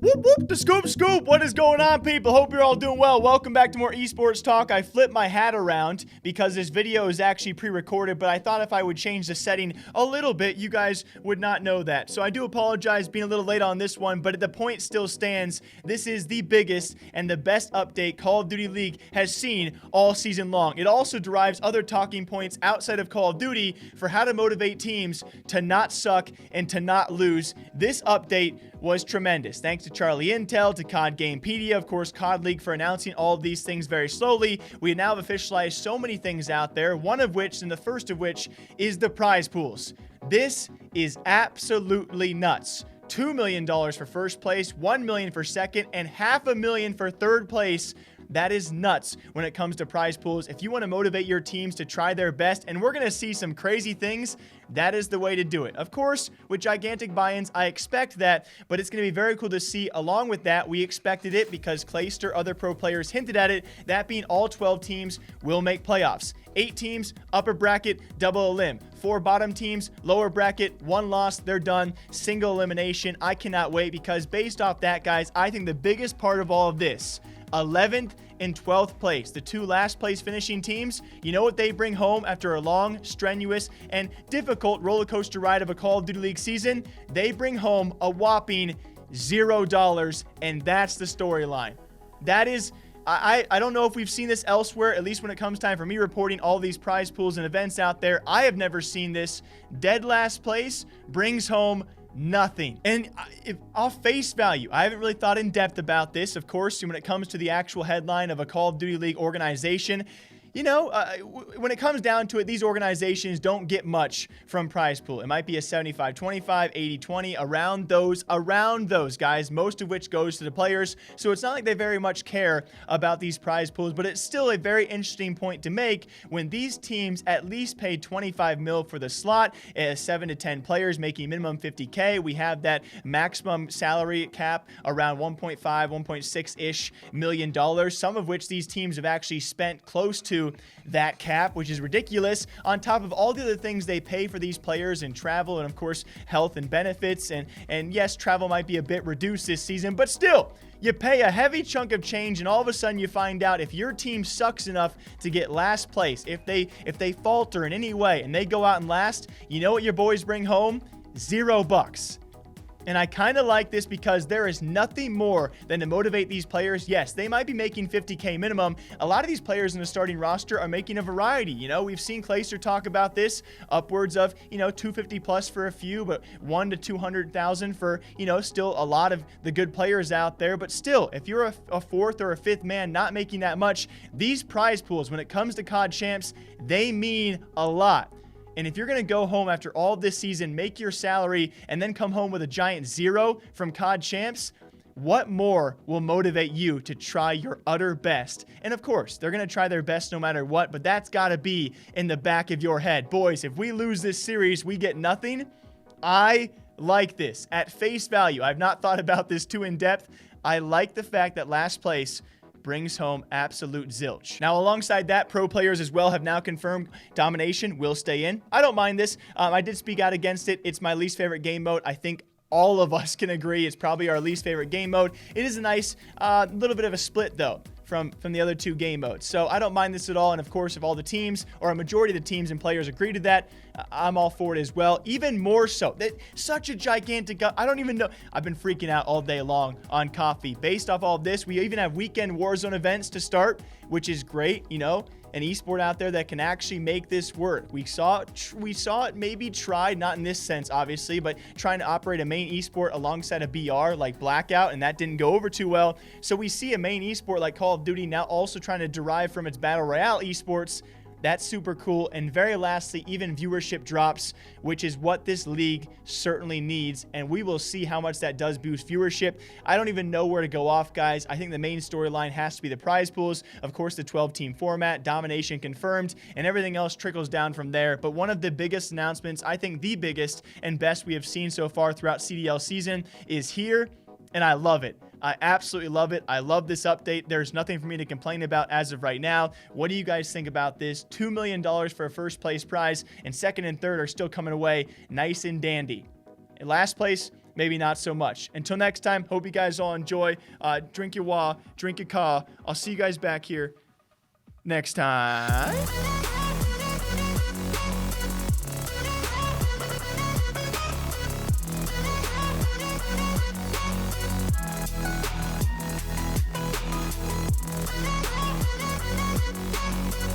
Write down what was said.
Whoop, whoop, the scoop, scoop. What is going on, people? Hope you're all doing well. Welcome back to more esports talk. I flipped my hat around because this video is actually pre-recorded, but I thought if I would change the setting a little bit, you guys would not know that. So I do apologize being a little late on this one, but the point still stands. This is the biggest and the best update Call of Duty League has seen all season long. It also derives other talking points outside of Call of Duty for how to motivate teams to not suck and to not lose. This update was tremendous. Thanks to Charlie Intel, to CoD Gamepedia, of course, CoD League for announcing all of these things very slowly. We now have officialized so many things out there, one of which, and the first of which, is the prize pools. This is absolutely nuts. $2 million for first place, $1 million for second, and $500,000 for third place. That is nuts when it comes to prize pools. If you want to motivate your teams to try their best, and we're going to see some crazy things, that is the way to do it. Of course, with gigantic buy-ins, I expect that, but it's going to be very cool to see. Along with that, we expected it because Clayster, other pro players hinted at it, that being all 12 teams will make playoffs. 8 teams, upper bracket, double elim. 4 bottom teams, lower bracket, 1 loss, they're done. Single elimination. I cannot wait because based off that, guys, I think the biggest part of all of this, 11th and 12th place, the 2 last place finishing teams, you know what they bring home after a long, strenuous, and difficult roller coaster ride of a Call of Duty League season? They bring home a whopping $0, and that's the storyline. That is, I don't know if we've seen this elsewhere, at least when it comes time for me reporting all these prize pools and events out there. I have never seen this. Dead last place brings home nothing. And if off face value, I haven't really thought in depth about this. Of course, when it comes to the actual headline of a Call of Duty League organization, you know, when it comes down to it, these organizations don't get much from prize pool. It might be a 75-25, 80-20, around those guys, most of which goes to the players. So it's not like they very much care about these prize pools, but it's still a very interesting point to make when these teams at least paid $25 million for the slot, 7 to 10 players making minimum $50K. We have that maximum salary cap around $1.5, $1.6-ish million, some of which these teams have actually spent close to that cap, which is ridiculous, on top of all the other things they pay for these players and travel and of course health and benefits, and yes, travel might be a bit reduced this season, but still, you pay a heavy chunk of change and all of a sudden you find out if your team sucks enough to get last place, if they falter in any way and they go out and last, you know what your boys bring home? $0. And I kind of like this because there is nothing more than to motivate these players. Yes, they might be making $50K minimum. A lot of these players in the starting roster are making a variety. You know, we've seen Clayster talk about this, upwards of, you know, 250 plus for a few, but 1 to 200,000 for, you know, still a lot of the good players out there. But still, if you're a 4th or a 5th man not making that much, these prize pools, when it comes to CoD Champs, they mean a lot. And if you're going to go home after all this season, make your salary, and then come home with a giant 0 from CoD Champs, what more will motivate you to try your utter best? And of course, they're going to try their best no matter what, but that's got to be in the back of your head. Boys, if we lose this series, we get nothing. I like this. At face value, I've not thought about this too in depth. I like the fact that last place brings home absolute zilch. Now, alongside that, pro players as well have now confirmed domination will stay in. I don't mind this. I did speak out against it. It's my least favorite game mode. I think all of us can agree it's probably our least favorite game mode. It is a nice little bit of a split, though, from the other 2 game modes. So I don't mind this at all. And of course, if all the teams or a majority of the teams and players agree to that, I'm all for it as well. Even more so. That such a gigantic, I don't even know. I've been freaking out all day long on coffee. Based off all of this, we even have weekend Warzone events to start, which is great, you know. An esport out there that can actually make this work. We saw it maybe tried, not in this sense obviously, but trying to operate a main esport alongside a BR like Blackout, and that didn't go over too well. So we see a main esport like Call of Duty now also trying to derive from its Battle Royale esports. That's super cool. And very lastly, even viewership drops, which is what this league certainly needs. And we will see how much that does boost viewership. I don't even know where to go off, guys. I think the main storyline has to be the prize pools. Of course, the 12-team format, domination confirmed, and everything else trickles down from there. But one of the biggest announcements, I think the biggest and best we have seen so far throughout CDL season, is here, and I love it. I absolutely love it. I love this update. There's nothing for me to complain about as of right now. What do you guys think about this? $2 million for a first place prize, and second and third are still coming away nice and dandy. In last place, maybe not so much. Until next time, hope you guys all enjoy. Drink your wa, drink your ka. I'll see you guys back here next time.